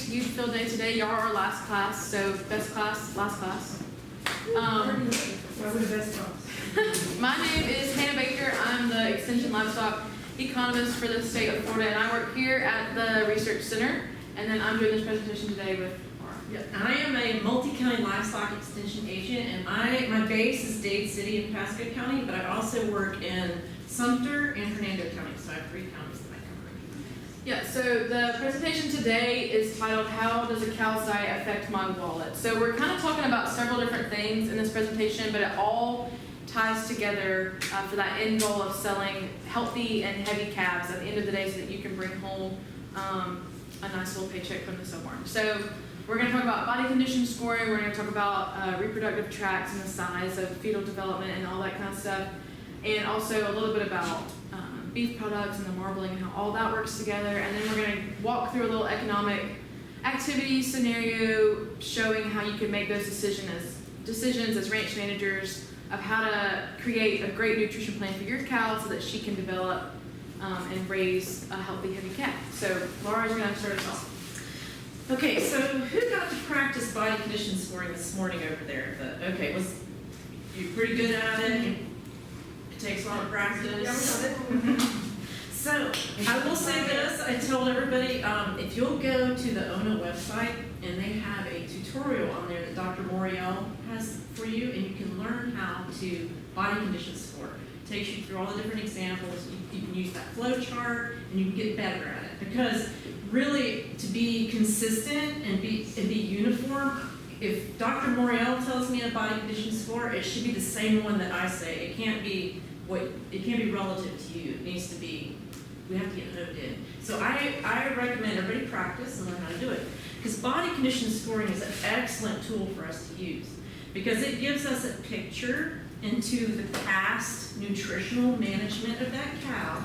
to Youth Field Day today. Y'all are our last class, so best class, last class. My name is Hannah Baker. I'm the Extension Livestock Economist for the state of Florida, and I work here at the Research Center. And then I'm doing this presentation today with Laura. Yep. I am a multi-county livestock extension agent, and my base is Dade City and Pasco County, but I also work in Sumter and Hernando County, so I have 3 counties that I cover. Yeah, so the presentation today is titled, How Does a Cow's Diet Affect My Wallet? So we're kind of talking about several different things in this presentation, but it all ties together for that end goal of selling healthy and heavy calves at the end of the day so that you can bring home a nice little paycheck from the sale barn. So we're going to talk about body condition scoring, we're going to talk about reproductive tracts and the size of fetal development and all that kind of stuff, and also a little bit about beef products and the marbling and how all that works together. And then we're going to walk through a little economic activity scenario showing how you can make those decisions as ranch managers of how to create a great nutrition plan for your cow so that she can develop and raise a healthy, heavy calf. So Laura's going to start us off. Okay, so who got to practice body condition scoring this morning over there? Was you pretty good at it? It takes a lot of practice. So I will say this, I told everybody, if you'll go to the ONA website, and they have a tutorial on there that Dr. Moriel has for you, and you can learn how to body condition score. It takes you through all the different examples. You can use that flow chart, and you can get better at it. Because really, to be consistent and be uniform, if Dr. Moriel tells me a body condition score, it should be the same one that I say. It can't be relative to you. It needs to be, we have to get honed in. So I recommend everybody practice and learn how to do it. Because body condition scoring is an excellent tool for us to use. Because it gives us a picture into the past nutritional management of that cow.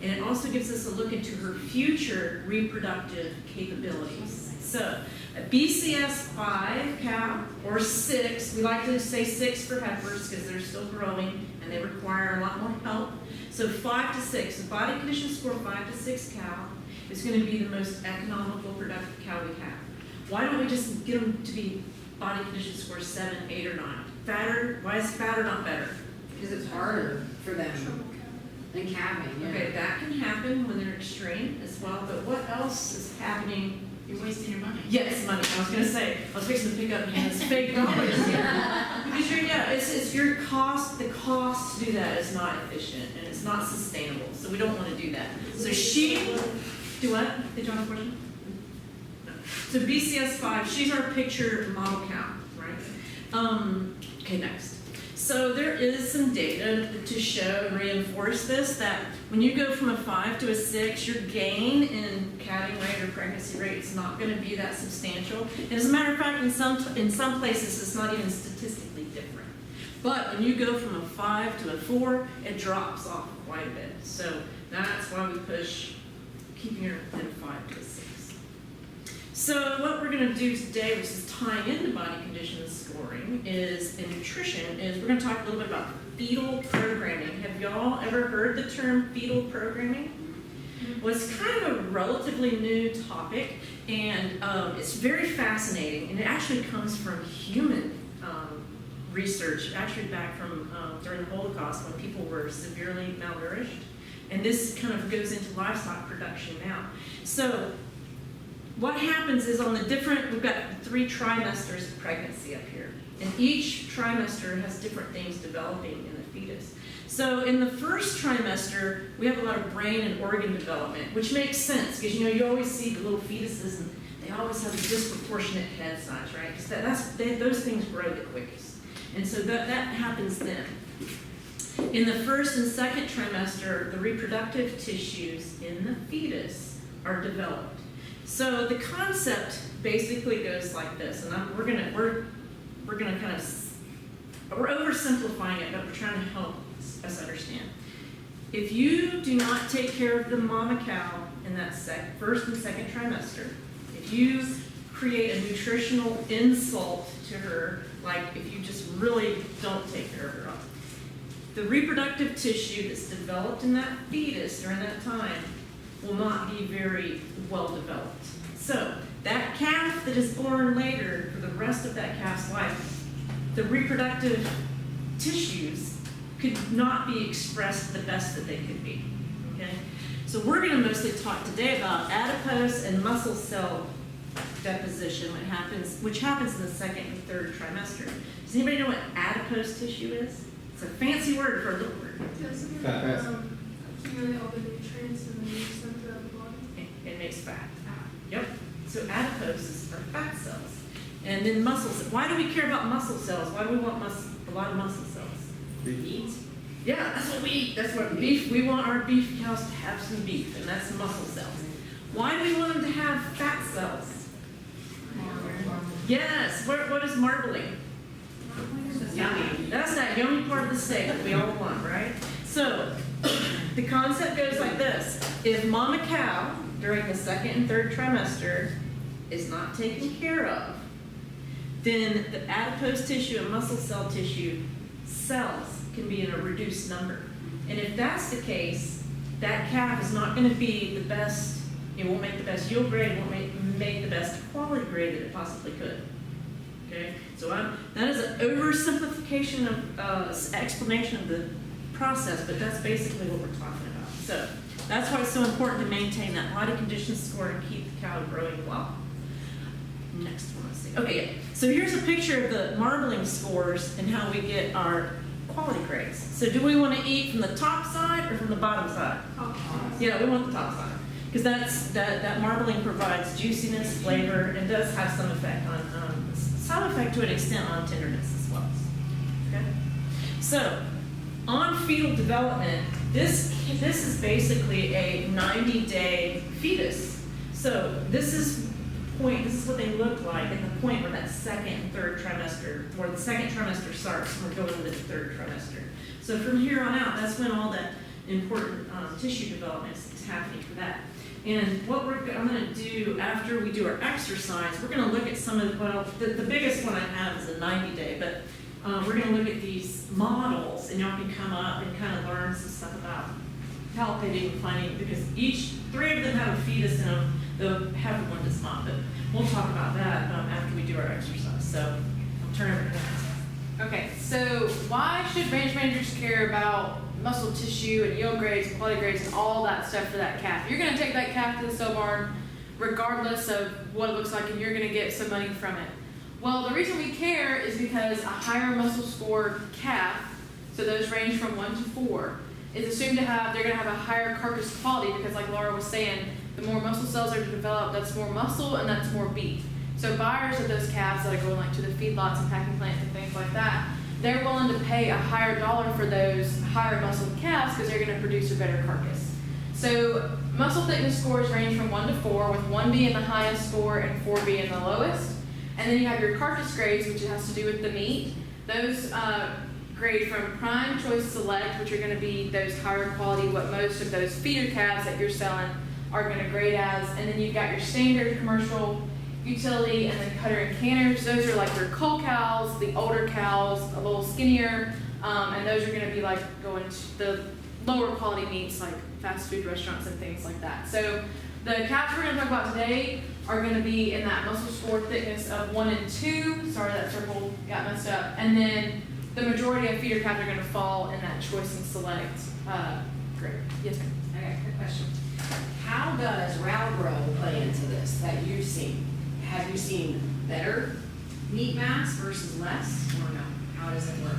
And it also gives us a look into her future reproductive capabilities. So a BCS 5 cow, or 6, we like to say 6 for heifers because they're still growing and they require a lot more help. So 5 to 6, a body condition score 5 to 6 cow is going to be the most economical productive cow we have. Why don't we just get them to be body condition score 7, 8, or 9? Fatter, why is fatter not better? Because it's harder for them than calving. Yeah. Okay, that can happen when they're extreme as well, but what else is happening? You're wasting your money. Yes, money. I was going to say, I was fixing to pick up Hannah's fake dollars here. Because it's your cost, the cost to do that is not efficient and it's not sustainable, so we don't want to do that. So do what? Did you have a question? No. So BCS 5, she's our picture model cow, right? Okay, next. So there is some data to show and reinforce this, that when you go from a 5 to a 6, your gain in calving rate or pregnancy rate is not going to be that substantial. And as a matter of fact, in some places, it's not even statistically different. But when you go from a 5 to a 4, it drops off quite a bit. So that's why we push keeping her in 5 to a 6. So what we're going to do today, which is tying into body condition scoring, is in nutrition, is we're going to talk a little bit about fetal programming. Have y'all ever heard the term fetal programming? Well, it's kind of a relatively new topic, and it's very fascinating, and it actually comes from human research, actually back from during the Holocaust when people were severely malnourished, and this kind of goes into livestock production now. So what happens is we've got 3 trimesters of pregnancy up here. And each trimester has different things developing in the fetus. So in the first trimester, we have a lot of brain and organ development, which makes sense because you always see the little fetuses and they always have a disproportionate head size, right? Because those things grow the quickest. And so that happens then. In the first and second trimester, the reproductive tissues in the fetus are developed. So the concept basically goes like this, and we're oversimplifying it, but we're trying to help us understand. If you do not take care of the mama cow in that first and second trimester, if you create a nutritional insult to her, like if you just really don't take care of her, the reproductive tissue that's developed in that fetus during that time will not be very well developed. So that calf that is born later, for the rest of that calf's life, the reproductive tissues could not be expressed the best that they could be, okay? So we're gonna mostly talk today about adipose and muscle cell deposition, which happens in the second and third trimester. Does anybody know what adipose tissue is? It's a fancy word for a little word. Doesn't it Fat. accumulate all the nutrients and then use them throughout the body? It makes fat. Yep. So adipose are fat cells. And then muscle cells. Why do we care about muscle cells? Why do we want a lot of muscle cells? Eat. Yeah, that's what we eat. That's what beef, we want our beef cows to have some beef, and that's muscle cells. Why do we want them to have fat cells? Yes, what is marbling? Yummy. That's that yummy part of the steak that we all want, right? So, the concept goes like this. If mama cow, during the second and third trimester, is not taken care of, then the adipose tissue and muscle cell tissue cells can be in a reduced number. And if that's the case, that calf is not going to be the best, it won't make the best yield grade, it won't make the best quality grade that it possibly could. Okay? So that is an oversimplification of explanation of the process, but that's basically what we're talking about. So that's why it's so important to maintain that body condition score and keep the cow growing well. Next one, let's see. Okay, so here's a picture of the marbling scores and how we get our quality grades. So do we want to eat from the top side or from the bottom side? Yeah, we want the top side. Because that marbling provides juiciness, flavor, and does have some effect on, some effect to an extent on tenderness as well. Okay? So, on fetal development, this is basically a 90-day fetus. So this is what they look like at the point where that second and third trimester, or the second trimester starts, and we're going into the third trimester. So from here on out, that's when all that important tissue development is happening for that. And what I'm going to do after we do our exercise, we're going to look at some of the biggest one I have is a 90-day, but we're going to look at these models, and y'all can come up and kind of learn some stuff about palpating and finding, because three of them have a fetus in them, the heavy one does not, but we'll talk about that after we do our exercise. So I'll turn over to that. Okay, so why should range managers care about muscle tissue and yield grades, quality grades, and all that stuff for that calf? You're going to take that calf to the sale barn regardless of what it looks like, and you're going to get some money from it. Well, the reason we care is because a higher muscle score calf, so those range from 1 to 4, is assumed to have, they're going to have a higher carcass quality, because like Laura was saying, the more muscle cells are developed, that's more muscle and that's more beef. So buyers of those calves that are going like to the feedlots and packing plants and things like that, they're willing to pay a higher dollar for those higher muscle calves because they're going to produce a better carcass. So muscle thickness scores range from 1 to 4, with 1 being the highest score and 4 being the lowest. And then you have your carcass grades, which has to do with the meat. Those grade from prime, choice, select, which are going to be those higher quality, what most of those feeder calves that you're selling are going to grade as. And then you've got your standard commercial, utility, and then cutter and canners. Those are like your cull cows, the older cows, a little skinnier, and those are going to be like going to the lower quality meats like fast food restaurants and things like that. So the calves we're going to talk about today are going to be in that muscle score thickness of 1 and 2. Sorry, that circle got messed up. And then the majority of feeder calves are going to fall in that choice and select grade. Yes, ma'am. I got a quick question. How does round grow play into this that you've seen? Have you seen better meat mass versus less, or no? How does it work?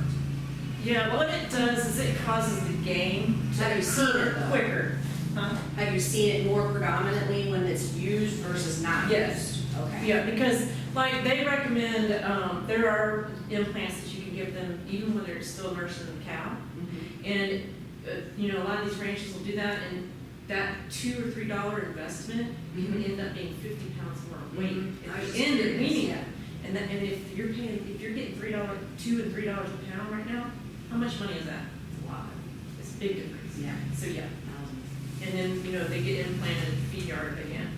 Yeah, what it does is it causes the gain to Have you seen it, occur though? quicker. Huh? Have you seen it more predominantly when it's used versus not Yes. used? Okay. Yeah, because like they recommend, there are implants that you can give them even when they're still nursing the cow. Mhm. And, a lot of these ranches will do that, and that $2 or $3 investment can end up being 50 pounds more weight Mhm. at the end of weaning it. And if you're getting $2 and $3 a pound right now, how much money is that? It's a lot. It's a big difference. Yeah. So yeah. And then, they get implanted at the feed yard again.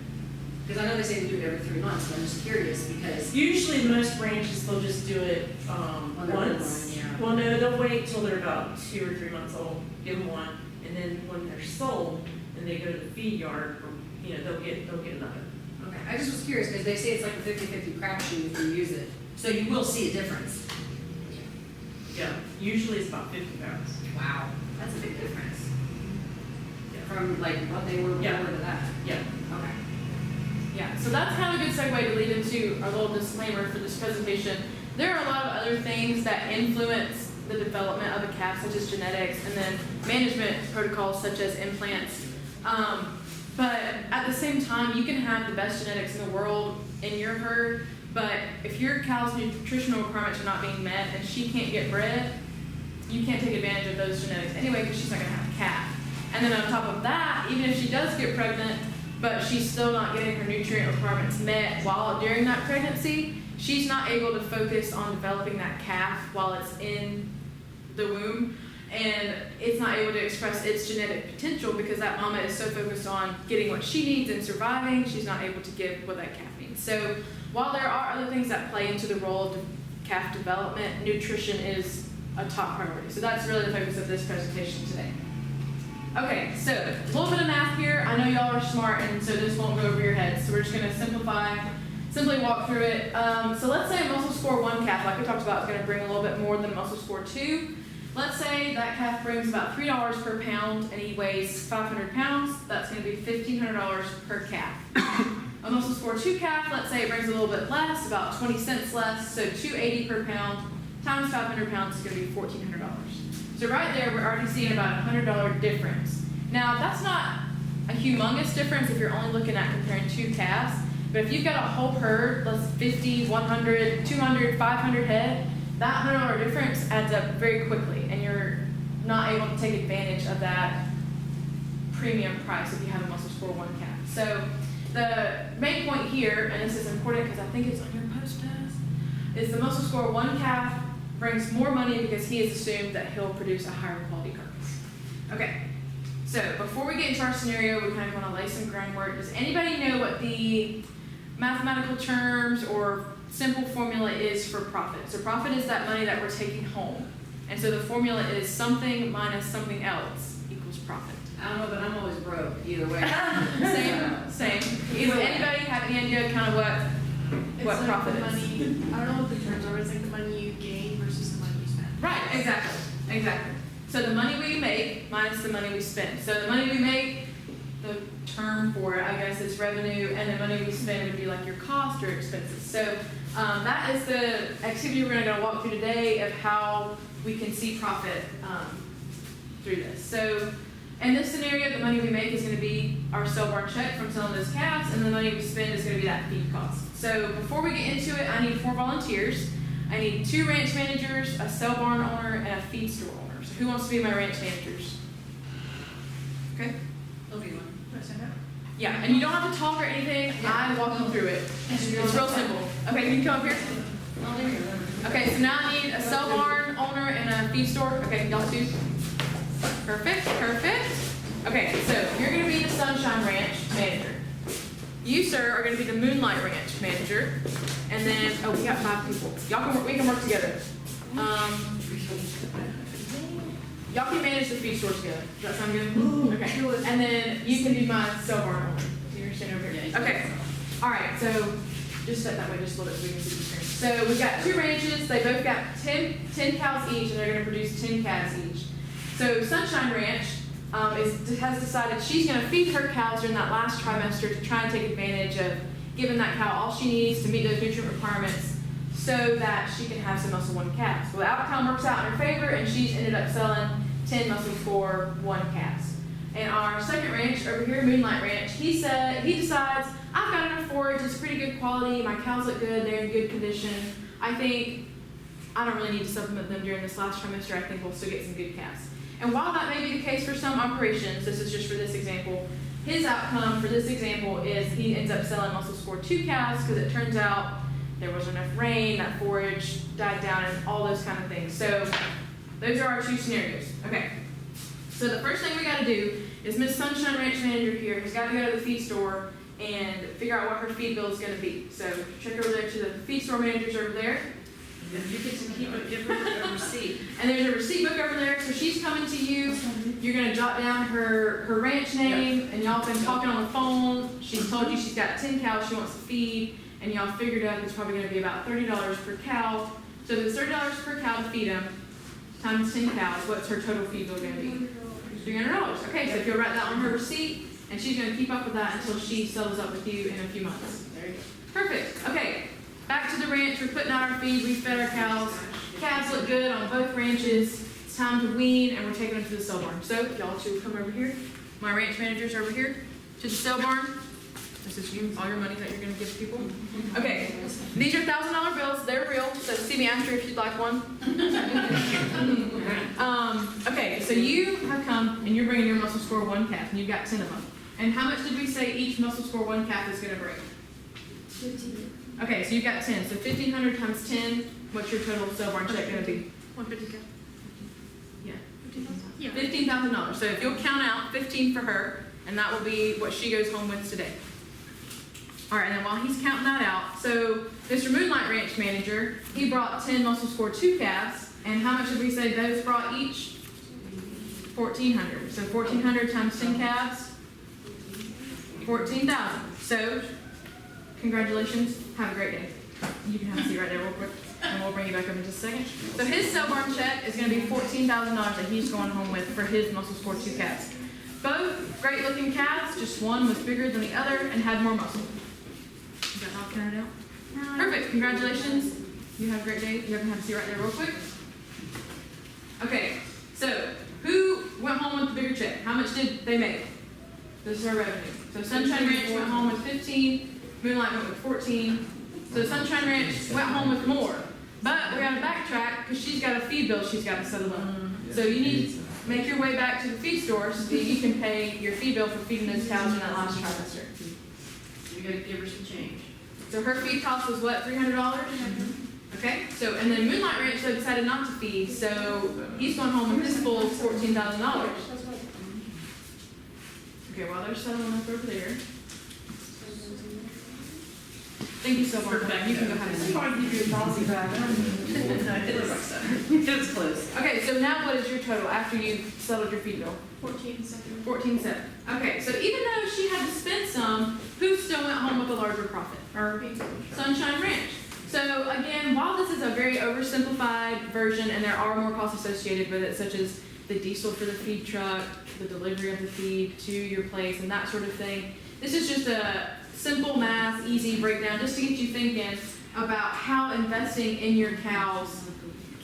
Because I know they say they do it every 3 months, but I'm just curious because Usually most ranches, they'll just do it they're once. born, yeah. Well, no, they'll wait till they're about 2 or 3 months old, give them one, and then when they're sold and they go to the feed yard, they'll get another. okay. Okay, I just was curious, because they say it's like a 50-50 crapshoot if you use it, so you will see a difference. Yeah, usually it's about 50 pounds. Wow, that's a big difference. Yeah. From like what they were Yeah. before to that. Yeah. Okay. Yeah, so that's kind of a good segue to lead into our little disclaimer for this presentation. There are a lot of other things that influence the development of a calf, such as genetics, and then management protocols such as implants. But at the same time, you can have the best genetics in the world in your herd, but if your cow's nutritional requirements are not being met and she can't get bred, you can't take advantage of those genetics anyway because she's not going to have a calf. And then on top of that, even if she does get pregnant, but she's still not getting her nutrient requirements met while during that pregnancy, she's not able to focus on developing that calf while it's in the womb, and it's not able to express its genetic potential because that mama is so focused on getting what she needs and surviving, she's not able to give what that calf needs. So while there are other things that play into the role of calf development, nutrition is a top priority. So that's really the focus of this presentation today. Okay, so a little bit of math here. I know y'all are smart, and so this won't go over your heads. So we're just going to simply walk through it. So let's say a muscle score 1 calf, like we talked about, is going to bring a little bit more than a muscle score 2. Let's say that calf brings about $3 per pound, and he weighs 500 pounds. That's going to be $1,500 per calf. A muscle score 2 calf, let's say it brings a little bit less, about 20 cents less, so $2.80 per pound times 500 pounds is going to be $1,400. So right there, we're already seeing about a $100 difference. Now, that's not a humongous difference if you're only looking at comparing 2 calves, but if you've got a whole herd, let's 50, 100, 200, 500 head, that $100 difference adds up very quickly, and you're not able to take advantage of that premium price if you have a muscle score 1 calf. So the main point here, and this is important because I think it's on your post test, is the muscle score 1 calf brings more money because he has assumed that he'll produce a higher quality carcass. Okay, so before we get into our scenario, we kind of want to lay some groundwork. Does anybody know what the mathematical terms or simple formula is for profit? So profit is that money that we're taking home. And so the formula is something minus something else equals profit. I don't know, but I'm always broke either way. Same. Does anybody have any idea kind of what It's profit like the is? money, I don't know what the terms are, but it's like the money you gain versus the money you spend. Right, exactly. So the money we make minus the money we spend. So the money we make, the term for it, I guess, is revenue, and the money we spend would be like your cost or expenses. So that is the activity we're going to walk through today of how we can see profit through this. So in this scenario, the money we make is going to be our sell barn check from selling those calves, and the money we spend is going to be that feed cost. So before we get into it, I need 4 volunteers. I need 2 ranch managers, a sell barn owner, and a feed store owner. So who wants to be my ranch managers? Okay. I'll be one. Yeah, and you don't have to talk or anything. I'm walking through it. It's real simple. Okay, you can come up here. Okay, so now I need a sell barn owner and a feed store. Okay, y'all two. Perfect. Okay, so you're going to be the Sunshine Ranch manager. You, sir, are going to be the Moonlight Ranch manager. And then, we got 5 people. We can work together. Y'all can manage the feed store together. Does that sound good? Okay. And then you can be my sell barn owner. You're standing over here. Okay. All right. So just set that way just a little bit so we can see the screen. So we've got 2 ranches. They both got 10 cows each, and they're going to produce 10 calves each. So Sunshine Ranch has decided she's going to feed her cows during that last trimester to try and take advantage of giving that cow all she needs to meet those nutrient requirements so that she can have some muscle 1 calves. Well, the outcome works out in her favor, and she's ended up selling 10 muscle score 1 calves. And our second ranch over here, Moonlight Ranch, he decides, I've got enough forage, it's pretty good quality, my cows look good, they're in good condition. I think I don't really need to supplement them during this last trimester. I think we'll still get some good calves. And while that may be the case for some operations, this is just for this example, his outcome for this example is he ends up selling muscle score 2 calves because it turns out there wasn't enough rain, that forage died down, and all those kind of things. So those are our 2 scenarios. Okay. So the first thing we got to do is Miss Sunshine Ranch Manager here has got to go to the feed store and figure out what her feed bill is going to be. So check over there to the feed store managers over there. You get to give her a receipt. And there's a receipt book over there, so she's coming to you. You're gonna jot down her ranch name, and y'all been talking on the phone. She's told you she's got 10 cows she wants to feed, and y'all figured out it's probably gonna be about $30 per cow. So if it's $30 per cow to feed them, times 10 cows, what's her total feed bill gonna be? $300. Okay, so if you'll write that on her receipt, and she's gonna keep up with that until she settles up with you in a few months. There you go. Perfect. Okay, back to the ranch. We're putting out our feed. We fed our cows. Calves look good on both ranches. It's time to wean, and we're taking them to the sale barn. So y'all two come over here. My ranch manager's over here to the sale barn. This is you, all your money that you're going to give people. Okay, these are $1,000 bills. They're real, so see me after if you'd like one. Okay, so you have come, and you're bringing your muscle score 1 calf, and you've got 10 of them. And how much did we say each muscle score 1 calf is going to bring? 15. Okay, so you've got 10. So 1,500 times 10, what's your total sale barn check going to be? 150K. Yeah. Yeah. $15,000. So if you'll count out 15 for her, and that will be what she goes home with today. All right, and then while he's counting that out, so Mr. Moonlight Ranch Manager, he brought 10 muscle score 2 calves, and how much did we say those brought each? 1,400. So 1,400 times 10 calves, 14,000. So congratulations, have a great day. You can have a seat right there real quick, and we'll bring you back up in just a second. So his sale barn check is going to be $14,000 that he's going home with for his muscle score 2 calves. Both great looking calves, just one was bigger than the other and had more muscle. Is that all counted out? Perfect, congratulations. You have a great day. You can have a seat right there real quick. Okay, so who went home with the bigger check? How much did they make? This is our revenue. So Sunshine Ranch went home with 15, Moonlight went with 14. So Sunshine Ranch went home with more. But we gotta backtrack because she's got a feed bill she's got to settle up. So you need to make your way back to the feed store so that you can pay your feed bill for feeding those cows in that last trimester. You gotta give her some change. So her feed cost was what, $300? Okay, so, and then Moonlight Ranch so decided not to feed, so he's going home with his full $14,000. Okay, while they're settling up over there. Thank you so much. You can go have a seat. It looks like so. It was close. Okay, so now what is your total after you settled your feed bill? 14.7. 14.7. Okay, so even though she had to spend some, who still went home with a larger profit? Or Sunshine Ranch. So again, while this is a very oversimplified version and there are more costs associated with it, such as the diesel for the feed truck, the delivery of the feed to your place, and that sort of thing, this is just a simple math, easy breakdown, just to get you thinking about how investing in your cows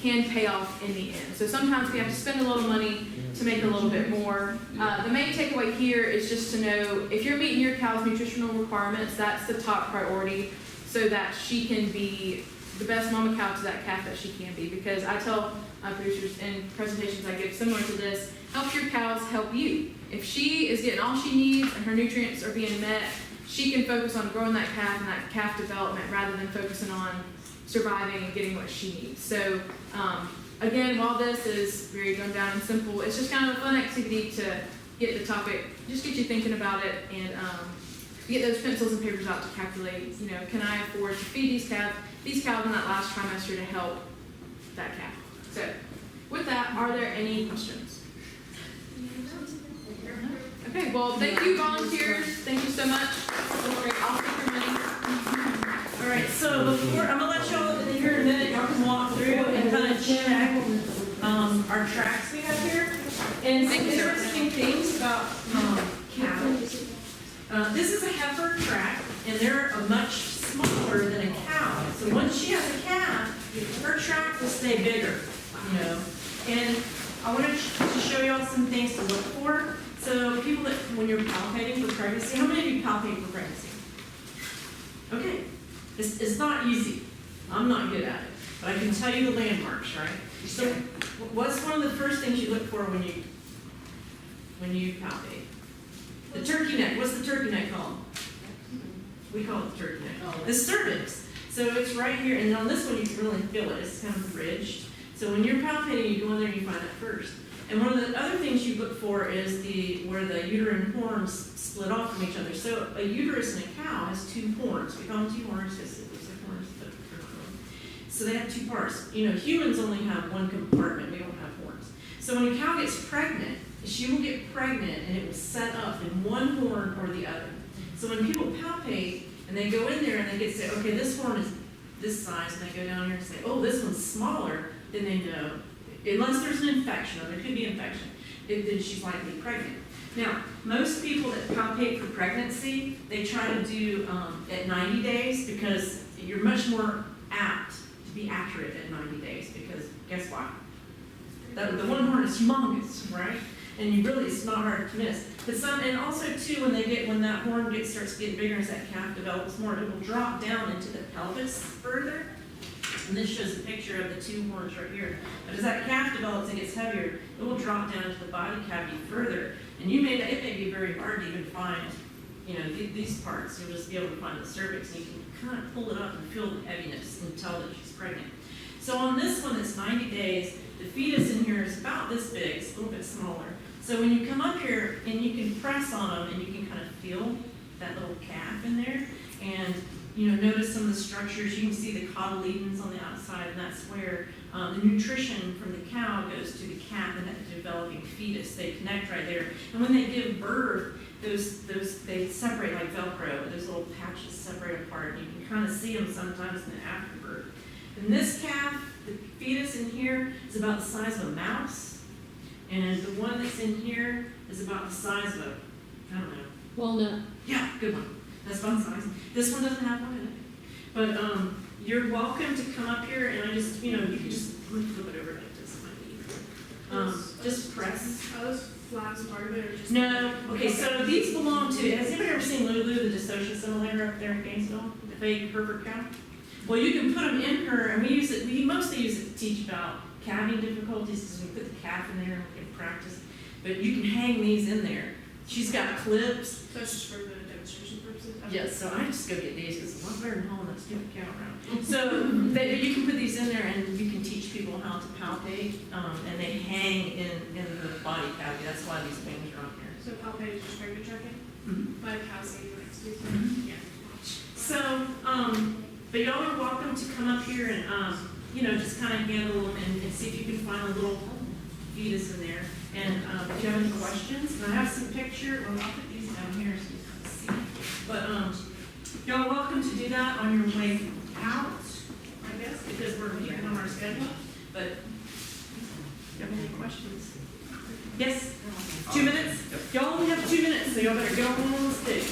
can pay off in the end. So sometimes we have to spend a little money to make a little bit more. The main takeaway here is just to know if you're meeting your cow's nutritional requirements, that's the top priority so that she can be the best mama cow to that calf that she can be. Because I tell producers in presentations I give similar to this, help your cows help you. If she is getting all she needs and her nutrients are being met, she can focus on growing that calf and that calf development rather than focusing on surviving and getting what she needs. So again, while this is very dumbed down and simple, it's just kind of a fun activity to get the topic, just get you thinking about it and get those pencils and papers out to calculate, you know, can I afford to feed these cows in that last trimester to help that calf? So with that, are there any questions? Okay, well, thank you volunteers. Thank you so much. I'll take your money. All right, so before, I'm gonna let y'all in here in a minute, y'all can walk through and kind of check our tracks we have here. And some interesting things about cows. This is a heifer track, and they're much smaller than a cow. So once she has a calf, her track will stay bigger, you know. And I wanted to show y'all some things to look for. So people that, when you're palpating for pregnancy, how many of you palpate for pregnancy? Okay, it's not easy. I'm not good at it, but I can tell you the landmarks, right? So what's one of the first things you look for when you palpate? The turkey neck. What's the turkey neck called? We call it the turkey neck. The cervix. So it's right here, and on this one you can really feel it. It's kind of ridged. So when you're palpating, you go in there and you find that first. And one of the other things you look for is where the uterine horns split off from each other. So a uterus in a cow has 2 horns. We call them 2 horns because it looks like horns, but they're not really. So they have two parts. You know, humans only have one compartment, we don't have horns. So when a cow gets pregnant, she will get pregnant and it will set up in one horn or the other. So when people palpate and they go in there and they get to say, okay, this horn is this size, and they go down here and say, oh, this one's smaller, then they know, unless there's an infection, or there could be infection, then she's likely pregnant. Now, most people that palpate for pregnancy, they try to do at 90 days because you're much more apt to be accurate at 90 days because guess what? The one horn is humongous, right? And you really, it's not hard to miss. But and also too, when that horn starts getting bigger as that calf develops more, it will drop down into the pelvis further. And this shows a picture of the two horns right here. But as that calf develops and gets heavier, it will drop down into the body cavity further. And it may be very hard to even find, you know, these parts. You'll just be able to find the cervix, and you can kind of pull it up and feel the heaviness and tell that she's pregnant. So on this one that's 90 days, the fetus in here is about this big, it's a little bit smaller. So when you come up here and you can press on them and you can kind of feel that little calf in there, and you know, notice some of the structures. You can see the cotyledons on the outside, and that's where the nutrition from the cow goes to the calf and that developing fetus. They connect right there. And when they give birth, those they separate like Velcro. Those little patches separate apart, and you can kind of see them sometimes in the afterbirth. And this calf, the fetus in here, is about the size of a mouse, and the one that's in here is about the size of a, I don't know. Walnut. Yeah, good one. That's about the size. This one doesn't have one in it. But you're welcome to come up here, and I just, you know, you can just flip it over like this. Just press. Are those flags part of it or just? No. Okay, so these belong to, has anybody ever seen Lulu, the dissocial simulator up there in Gainesville? The fake Hereford cow? Well, you can put them in her, and we mostly use it to teach about calving difficulties because we put the calf in there and we can practice. But you can hang these in there. She's got clips. So it's just for the demonstration purposes? Yes, so I just go get these because it's a lot better than hauling that stupid cow around. So you can put these in there and you can teach people how to palpate, and they hang in the body cavity. That's why these wings are on here. So palpate is just pregnant tracking? Mm-hmm. Like how say next week? Mhm. Yeah. So, but y'all are welcome to come up here and, you know, just kind of handle them and see if you can find a little fetus in there. And if you have any questions, and I have some picture, well, I'll put these down here so you can see. But y'all are welcome to do that on your way out, I guess, because we're keeping on our schedule. But if you have any questions? Yes? 2 minutes? Y'all only have 2 minutes, so y'all better go home and stick.